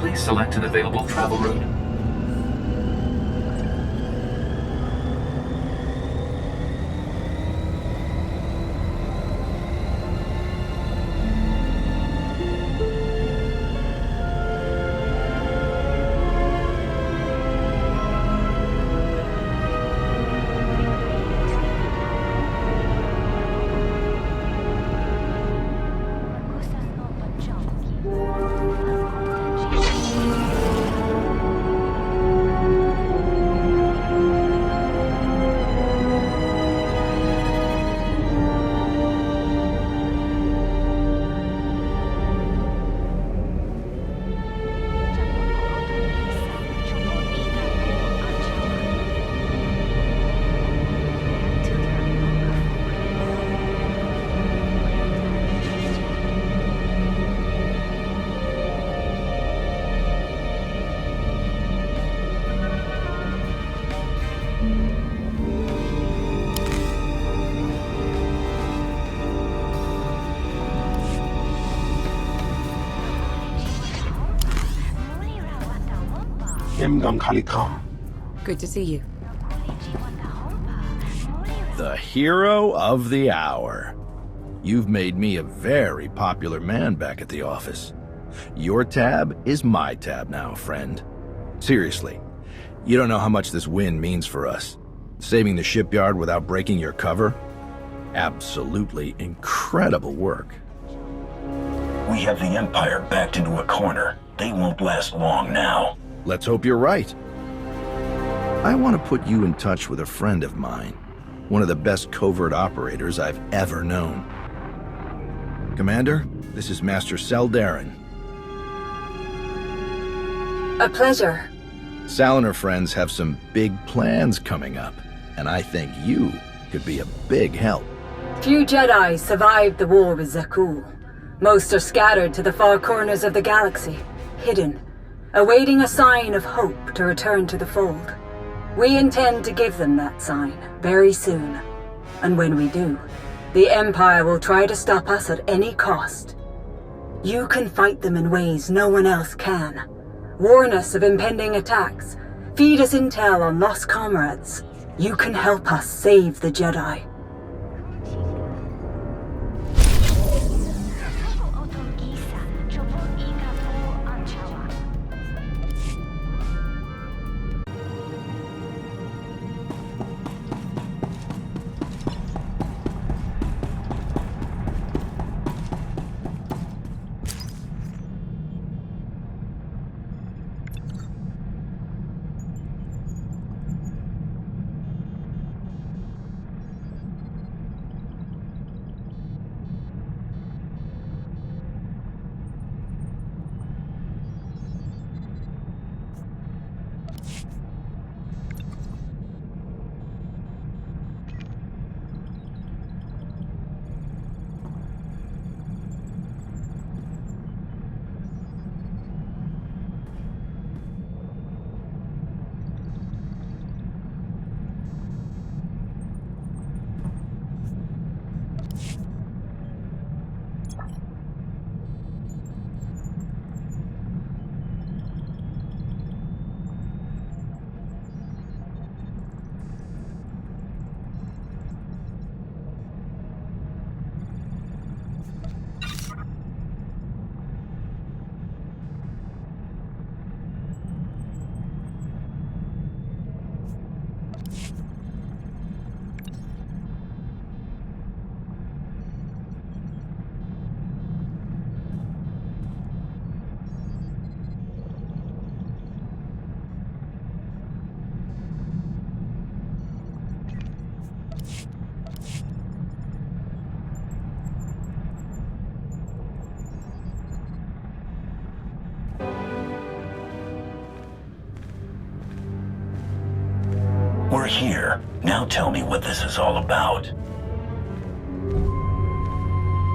Please select an available travel route. Good to see you. The hero of the hour. You've made me a very popular man back at the office. Your tab is my tab now, friend. Seriously, you don't know how much this win means for us. Saving the shipyard without breaking your cover? Absolutely incredible work. We have the Empire backed into a corner. They won't last long now. Let's hope you're right. I want to put you in touch with a friend of mine, one of the best covert operators I've ever known. Commander, this is Master Sal-Deron. A pleasure. Sal and her friends have some big plans coming up, and I think you could be a big help. Few Jedi survived the war with Jakku. Most are scattered to the far corners of the galaxy, hidden, awaiting a sign of hope to return to the fold. We intend to give them that sign very soon. And when we do, the Empire will try to stop us at any cost. You can fight them in ways no one else can. Warn us of impending attacks. Feed us intel on lost comrades. You can help us save the Jedi. We're here. Now tell me what this is all about.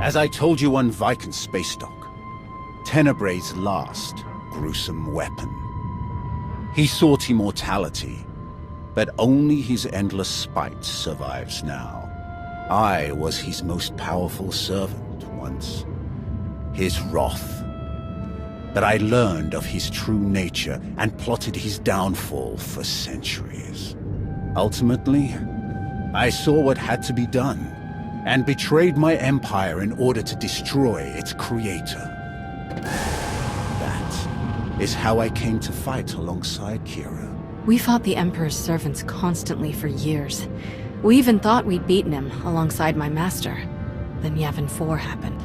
As I told you on Viken Space Dock, Tenebray's last gruesome weapon. He sought immortality, but only his endless spite survives now. I was his most powerful servant once. His wrath, But I learned of his true nature and plotted his downfall for centuries. Ultimately, I saw what had to be done, and betrayed my empire in order to destroy its creator. That is how I came to fight alongside Kira. We fought the Emperor's servants constantly for years. We even thought we'd beaten him alongside my master. Then Yavin 4 happened.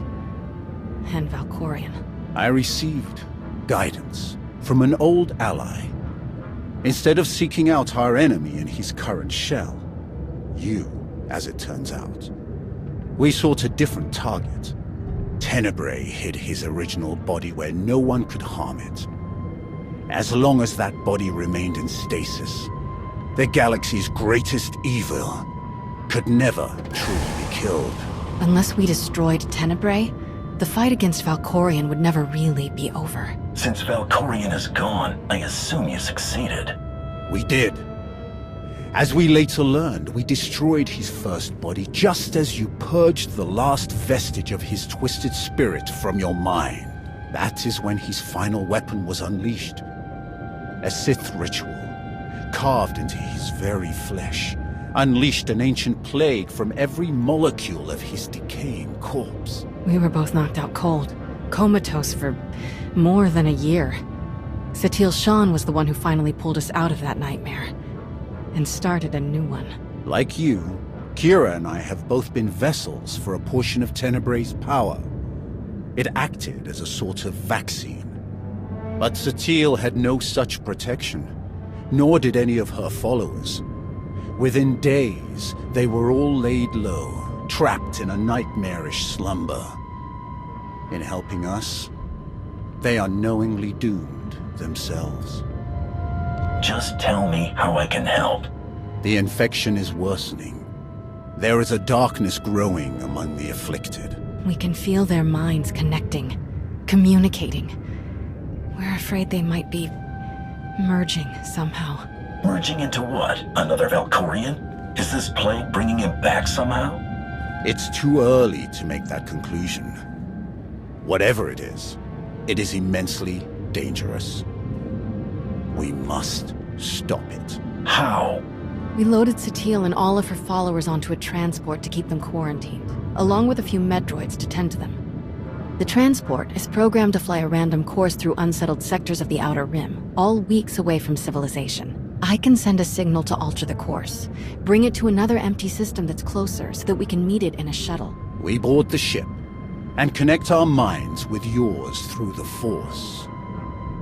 And Valkorion. I received guidance from an old ally. Instead of seeking out our enemy in his current shell, you, as it turns out, we sought a different target. Tenebrae hid his original body where no one could harm it. As long as that body remained in stasis, the galaxy's greatest evil could never truly be killed. Unless we destroyed Tenebrae, the fight against Valkorion would never really be over. Since Valkorion is gone, I assume you succeeded. We did. As we later learned, we destroyed his first body just as you purged the last vestige of his twisted spirit from your mind. That is when his final weapon was unleashed. A Sith ritual, carved into his very flesh, unleashed an ancient plague from every molecule of his decaying corpse. We were both knocked out cold, comatose for more than a year. Satil Shan was the one who finally pulled us out of that nightmare, and started a new one. Like you, Kira and I have both been vessels for a portion of Tenebrae's power. It acted as a sort of vaccine. But Satil had no such protection, nor did any of her followers. Within days, they were all laid low, trapped in a nightmarish slumber. In helping us, they are knowingly doomed themselves. Just tell me how I can help. The infection is worsening. There is a darkness growing among the afflicted. We can feel their minds connecting, communicating. We're afraid they might be merging somehow. Merging into what? Another Valkorion? Is this plague bringing him back somehow? It's too early to make that conclusion. Whatever it is immensely dangerous. We must stop it. How? We loaded Satil and all of her followers onto a transport to keep them quarantined, along with a few medroids to tend to them. The transport is programmed to fly a random course through unsettled sectors of the Outer Rim, all weeks away from civilization. I can send a signal to alter the course, bring it to another empty system that's closer so that we can meet it in a shuttle. We board the ship and connect our minds with yours through the Force.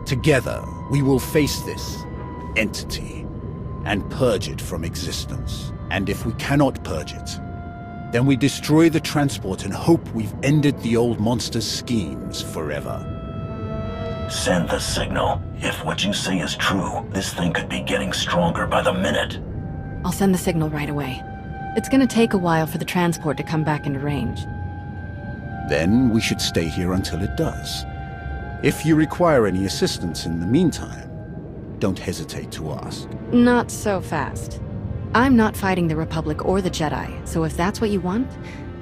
Together, we will face this entity and purge it from existence. And if we cannot purge it, then we destroy the transport and hope we've ended the old monster's schemes forever. Send the signal. If what you say is true, this thing could be getting stronger by the minute. I'll send the signal right away. It's gonna take a while for the transport to come back into range. Then we should stay here until it does. If you require any assistance in the meantime, don't hesitate to ask. Not so fast. I'm not fighting the Republic or the Jedi, so if that's what you want,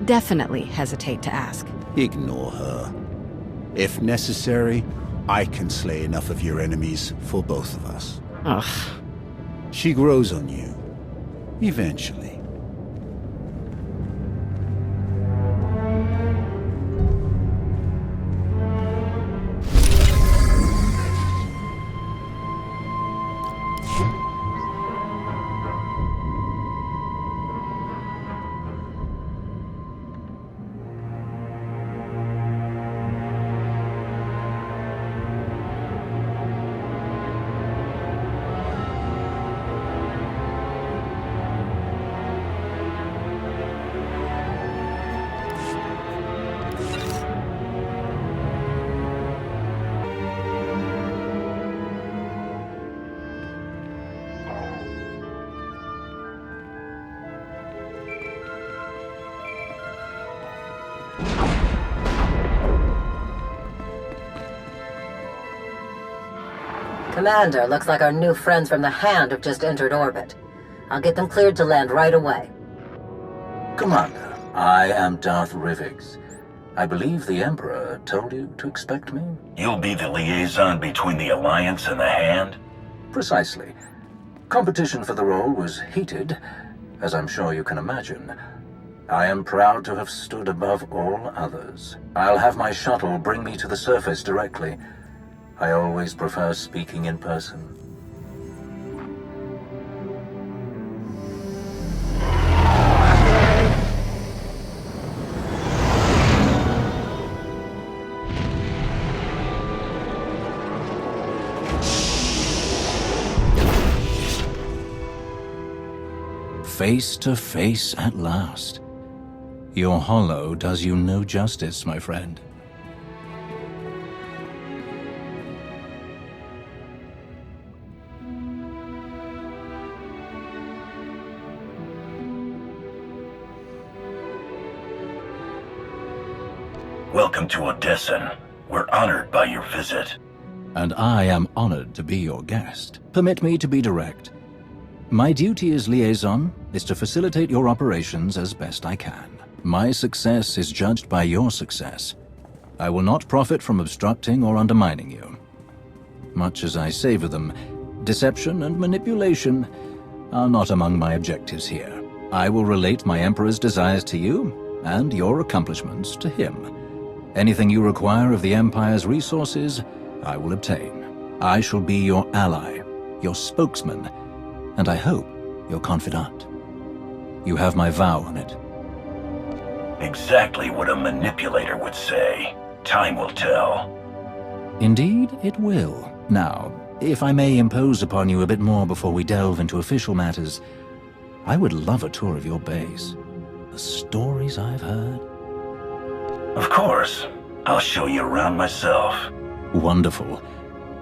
definitely hesitate to ask. Ignore her. If necessary, I can slay enough of your enemies for both of us. Ugh. She grows on you. Eventually. Commander, looks like our new friends from the Hand have just entered orbit. I'll get them cleared to land right away. Commander, I am Darth Rivix. I believe the Emperor told you to expect me? You'll be the liaison between the Alliance and the Hand? Precisely. Competition for the role was heated, as I'm sure you can imagine. I am proud to have stood above all others. I'll have my shuttle bring me to the surface directly. I always prefer speaking in person. Face to face at last. Your hollow does you no justice, my friend. Welcome to Odessen. We're honored by your visit. And I am honored to be your guest. Permit me to be direct. My duty as liaison is to facilitate your operations as best I can. My success is judged by your success. I will not profit from obstructing or undermining you. Much as I savor them, deception and manipulation are not among my objectives here. I will relate my Emperor's desires to you, and your accomplishments to him. Anything you require of the Empire's resources, I will obtain. I shall be your ally, your spokesman, and I hope your confidant. You have my vow on it. Exactly what a manipulator would say. Time will tell. Indeed, it will. Now, if I may impose upon you a bit more before we delve into official matters, I would love a tour of your base. The stories I've heard. Of course. I'll show you around myself. Wonderful.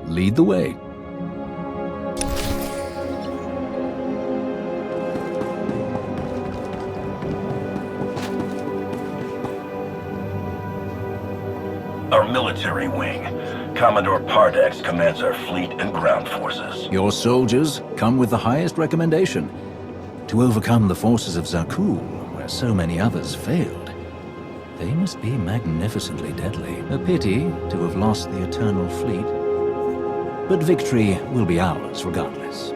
Lead the way. Our military wing. Commodore Pardax commands our fleet and ground forces. Your soldiers come with the highest recommendation. To overcome the forces of Zakuul, where so many others failed, they must be magnificently deadly. A pity to have lost the Eternal Fleet. But victory will be ours regardless.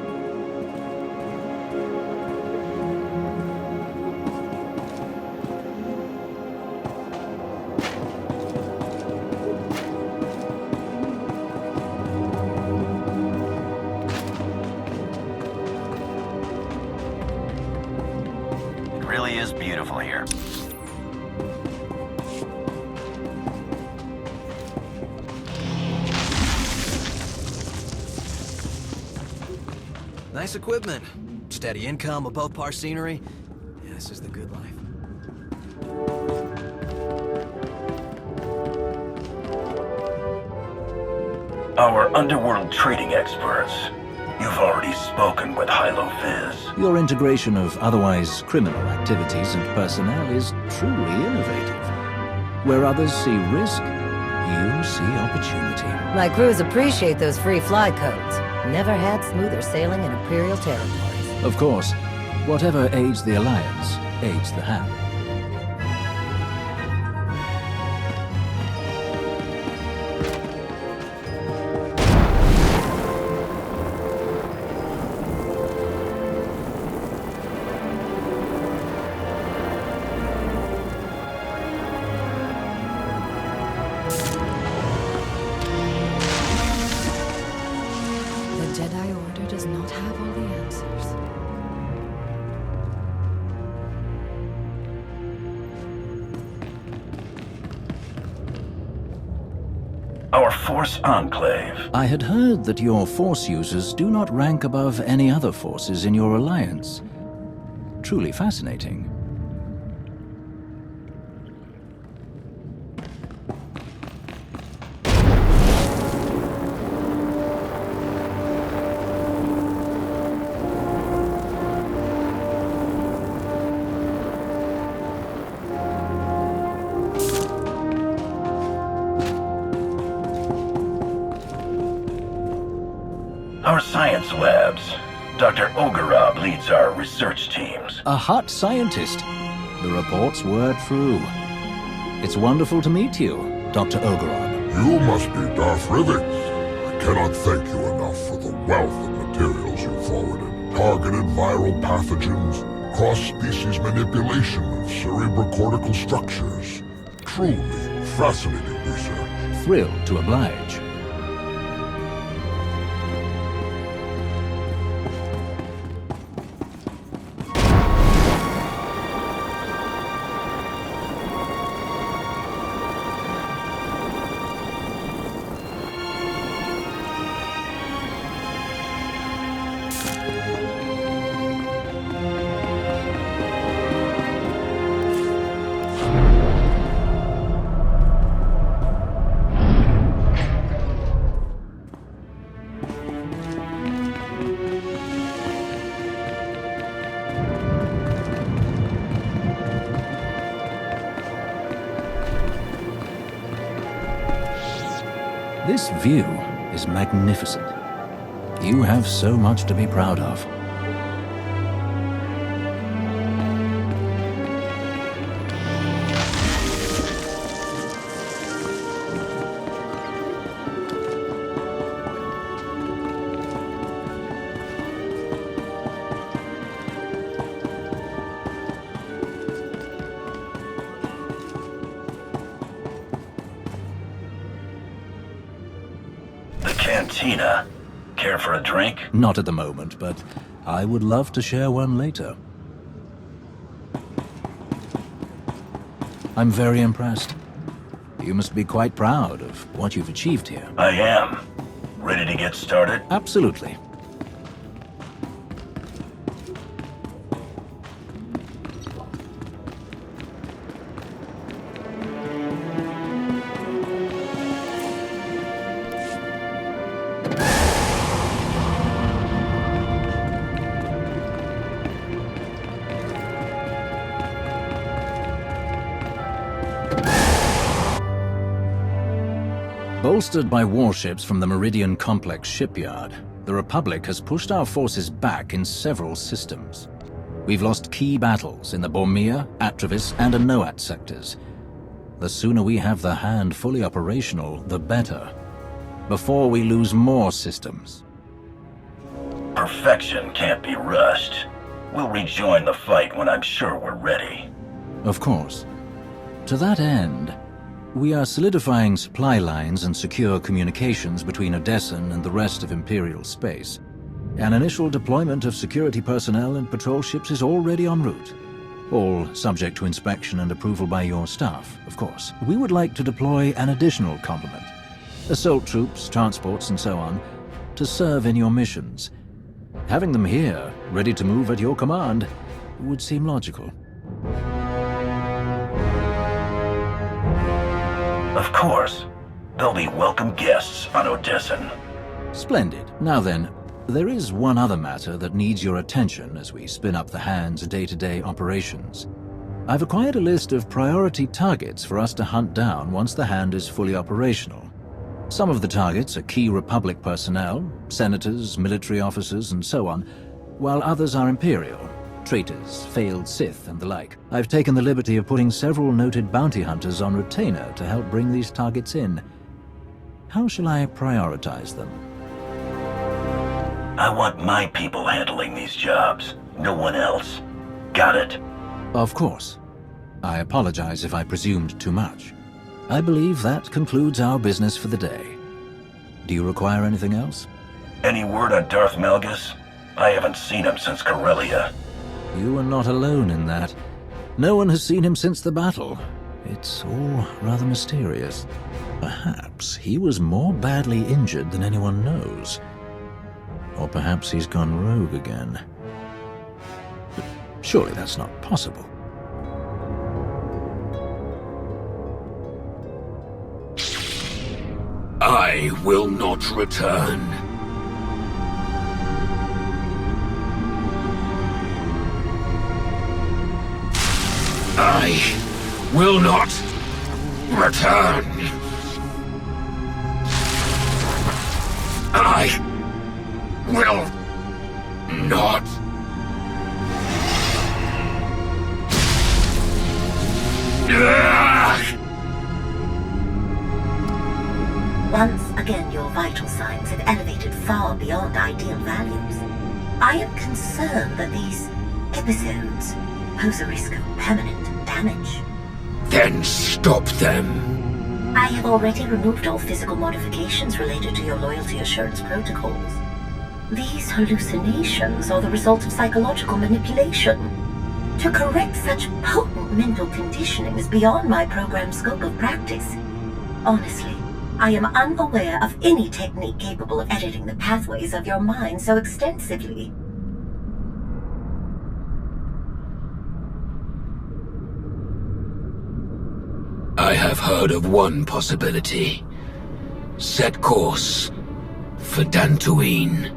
Nice equipment. Steady income, above par scenery. Yeah, this is the good life. Our underworld trading experts. You've already spoken with Hilo Viz. Your integration of otherwise criminal activities and personnel is truly innovative. Where others see risk, you see opportunity. My crews appreciate those free fly codes. Never had smoother sailing in Imperial territories. Of course, whatever aids the Alliance aids the Hand. Our Force Enclave. I had heard that your Force users do not rank above any other forces in your alliance. Truly fascinating. Our science labs. Dr. Ogorov leads our research teams. A hot scientist. The reports were true. It's wonderful to meet you, Dr. Ogeron. You must be Darth Rivix. I cannot thank you enough for the wealth of materials you forwarded. Targeted viral pathogens, cross-species manipulation of cerebrocortical structures. Truly fascinating research. Thrilled to oblige. This view is magnificent. You have so much to be proud of. Cantina. Care for a drink? Not at the moment, but I would love to share one later. I'm very impressed. You must be quite proud of what you've achieved here. I am. Ready to get started? Absolutely. Bolstered by warships from the Meridian Complex shipyard, the Republic has pushed our forces back in several systems. We've lost key battles in the Bormir, Atravis, and Anoat sectors. The sooner we have the Hand fully operational, the better. Before we lose more systems. Perfection can't be rushed. We'll rejoin the fight when I'm sure we're ready. Of course. To that end, we are solidifying supply lines and secure communications between Odessen and the rest of Imperial space. An initial deployment of security personnel and patrol ships is already en route. All subject to inspection and approval by your staff, of course. We would like to deploy an additional complement. Assault troops, transports, and so on, to serve in your missions. Having them here, ready to move at your command, would seem logical. Of course. They'll be welcome guests on Odessen. Splendid. Now then, there is one other matter that needs your attention as we spin up the Hand's day-to-day operations. I've acquired a list of priority targets for us to hunt down once the Hand is fully operational. Some of the targets are key Republic personnel, senators, military officers, and so on, while others are Imperial. Traitors, failed Sith, and the like. I've taken the liberty of putting several noted bounty hunters on retainer to help bring these targets in. How shall I prioritize them? I want my people handling these jobs, no one else. Got it? Of course. I apologize if I presumed too much. I believe that concludes our business for the day. Do you require anything else? Any word on Darth Malgus? I haven't seen him since Corellia. You are not alone in that. No one has seen him since the battle. It's all rather mysterious. Perhaps he was more badly injured than anyone knows. Or perhaps he's gone rogue again. But surely that's not possible. I will not return. I will not return. I will not. Again, your vital signs have elevated far beyond ideal values. I am concerned that these episodes pose a risk of permanent damage. Then stop them. I have already removed all physical modifications related to your loyalty assurance protocols. These hallucinations are the result of psychological manipulation. To correct such potent mental conditioning is beyond my program's scope of practice. Honestly, I am unaware of any technique capable of editing the pathways of your mind so extensively. I have heard of one possibility. Set course for Dantooine.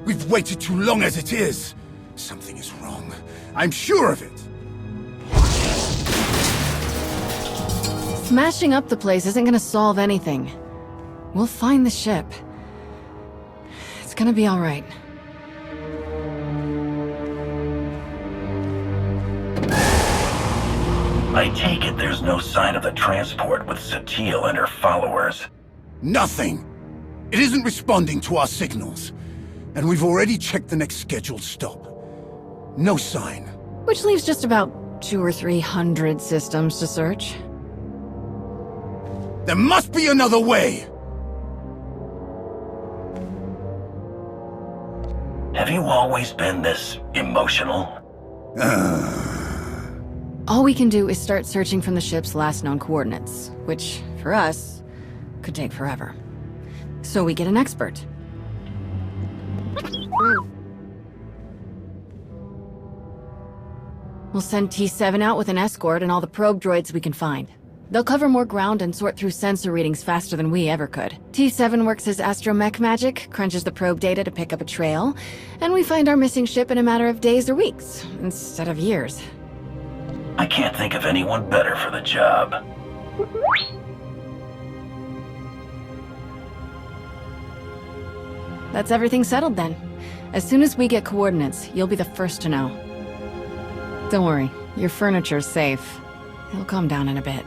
We've waited too long as it is. Something is wrong. I'm sure of it. Smashing up the place isn't gonna solve anything. We'll find the ship. It's gonna be all right. I take it there's no sign of the transport with Satele and her followers. Nothing. It isn't responding to our signals. And we've already checked the next scheduled stop. No sign. Which leaves just about 200 or 300 systems to search. There must be another way! Have you always been this emotional? All we can do is start searching from the ship's last known coordinates, which, for us, could take forever. So we get an expert. We'll send T7 out with an escort and all the probe droids we can find. They'll cover more ground and sort through sensor readings faster than we ever could. T7 works his astromech magic, crunches the probe data to pick up a trail, and we find our missing ship in a matter of days or weeks, instead of years. I can't think of anyone better for the job. That's everything settled then. As soon as we get coordinates, you'll be the first to know. Don't worry, your furniture's safe. It'll calm down in a bit.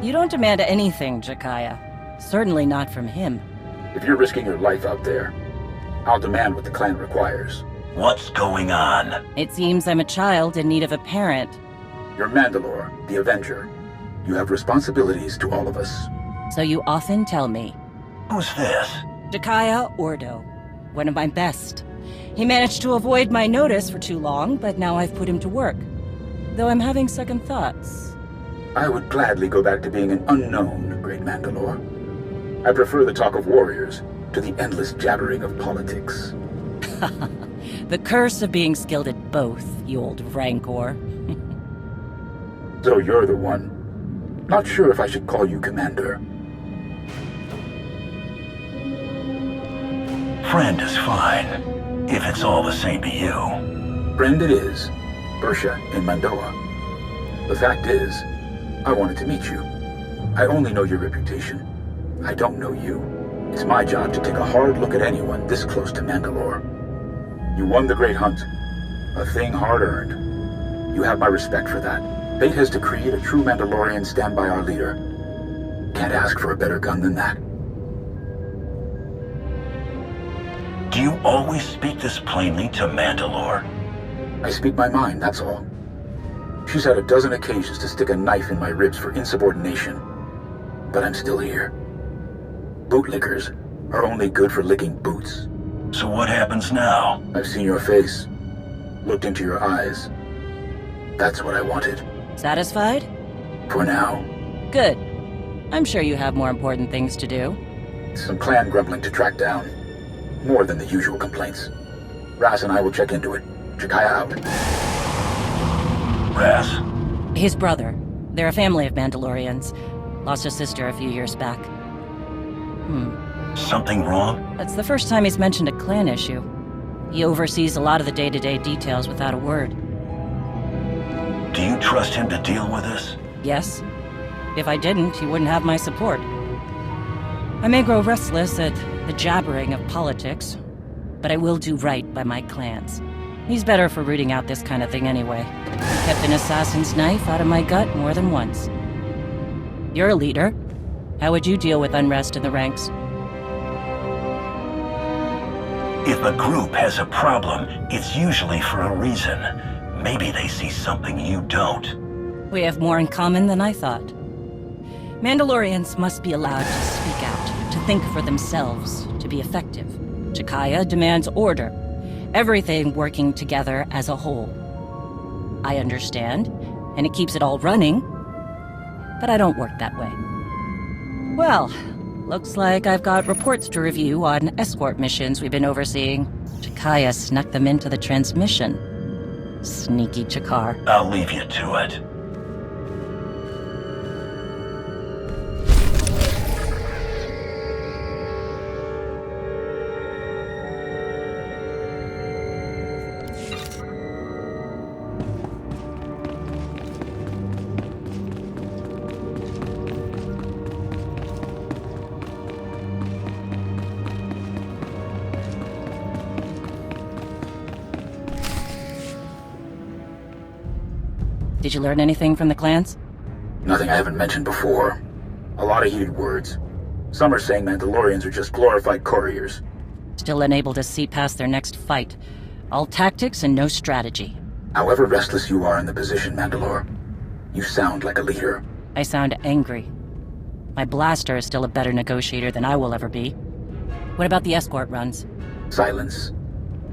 You don't demand anything, Jekiah. Certainly not from him. If you're risking your life out there, I'll demand what the clan requires. What's going on? It seems I'm a child in need of a parent. You're Mandalore, the Avenger. You have responsibilities to all of us. So you often tell me. Who's this? Jekiah Ordo. One of my best. He managed to avoid my notice for too long, but now I've put him to work. Though I'm having second thoughts. I would gladly go back to being an unknown, Great Mandalore. I prefer the talk of warriors to the endless jabbering of politics. The curse of being skilled at both, you old rancor. So you're the one. Not sure if I should call you Commander. Friend is fine, if it's all the same to you. Friend it is. Bersha in Mandoa. The fact is, I wanted to meet you. I only know your reputation. I don't know you. It's my job to take a hard look at anyone this close to Mandalore. You won the Great Hunt. A thing hard-earned. You have my respect for that. Fate has decreed a true Mandalorian stand by our leader. Can't ask for a better gun than that. Do you always speak this plainly to Mandalore? I speak my mind, that's all. She's had a dozen occasions to stick a knife in my ribs for insubordination. But I'm still here. Bootlickers are only good for licking boots. So what happens now? I've seen your face. Looked into your eyes. That's what I wanted. Satisfied? For now. Good. I'm sure you have more important things to do. Some clan grumbling to track down. More than the usual complaints. Ras and I will check into it. Jekiah out. Ras? His brother. They're a family of Mandalorians. Lost a sister a few years back. Something wrong? That's the first time he's mentioned a clan issue. He oversees a lot of the day-to-day details without a word. Do you trust him to deal with this? Yes. If I didn't, he wouldn't have my support. I may grow restless at the jabbering of politics, but I will do right by my clans. He's better for rooting out this kind of thing anyway. He kept an assassin's knife out of my gut more than once. You're a leader. How would you deal with unrest in the ranks? If a group has a problem, it's usually for a reason. Maybe they see something you don't. We have more in common than I thought. Mandalorians must be allowed to speak out, to think for themselves, to be effective. Jekiah demands order. Everything working together as a whole. I understand, and it keeps it all running, but I don't work that way. Well, looks like I've got reports to review on escort missions we've been overseeing. Jekiah snuck them into the transmission. Sneaky Chakar. I'll leave you to it. Did you learn anything from the clans? Nothing I haven't mentioned before. A lot of heated words. Some are saying Mandalorians are just glorified couriers. Still unable to see past their next fight. All tactics and no strategy. However restless you are in the position, Mandalore, you sound like a leader. I sound angry. My blaster is still a better negotiator than I will ever be. What about the escort runs? Silence.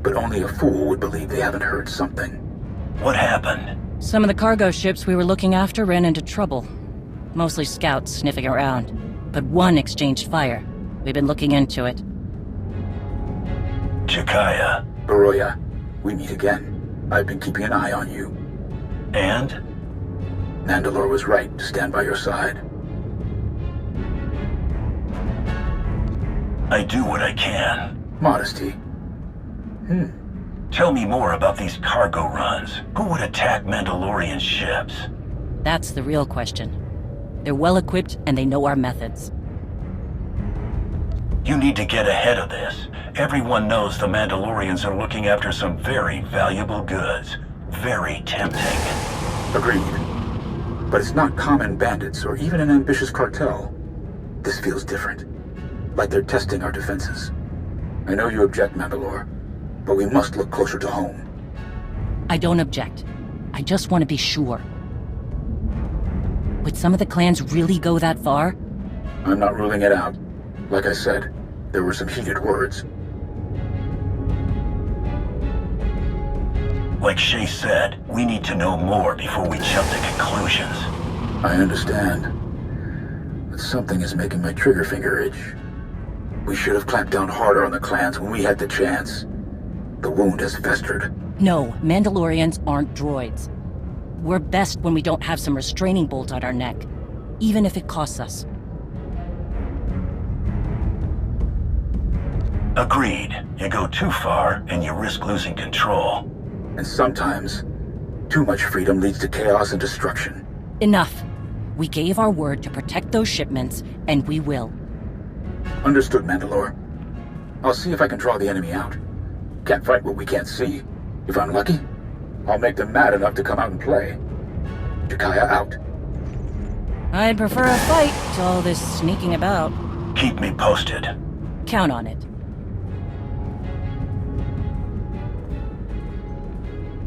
But only a fool would believe they haven't heard something. What happened? Some of the cargo ships we were looking after ran into trouble. Mostly scouts sniffing around. But one exchanged fire. We've been looking into it. Jekiah. Baroya, we meet again. I've been keeping an eye on you. And? Mandalore was right to stand by your side. I do what I can. Modesty. Tell me more about these cargo runs. Who would attack Mandalorian ships? That's the real question. They're well-equipped and they know our methods. You need to get ahead of this. Everyone knows the Mandalorians are looking after some very valuable goods. Very tempting. Agreed. But it's not common bandits or even an ambitious cartel. This feels different. Like they're testing our defenses. I know you object, Mandalore, but we must look closer to home. I don't object. I just want to be sure. Would some of the clans really go that far? I'm not ruling it out. Like I said, there were some heated words. Like Shay said, we need to know more before we jump to conclusions. I understand. But something is making my trigger finger itch. We should have clamped down harder on the clans when we had the chance. The wound has festered. No, Mandalorians aren't droids. We're best when we don't have some restraining bolt on our neck, even if it costs us. Agreed. You go too far, and you risk losing control. And sometimes, too much freedom leads to chaos and destruction. Enough. We gave our word to protect those shipments, and we will. Understood, Mandalore. I'll see if I can draw the enemy out. Can't fight what we can't see. If I'm lucky, I'll make them mad enough to come out and play. Jekiah out. I'd prefer a fight to all this sneaking about. Keep me posted. Count on it.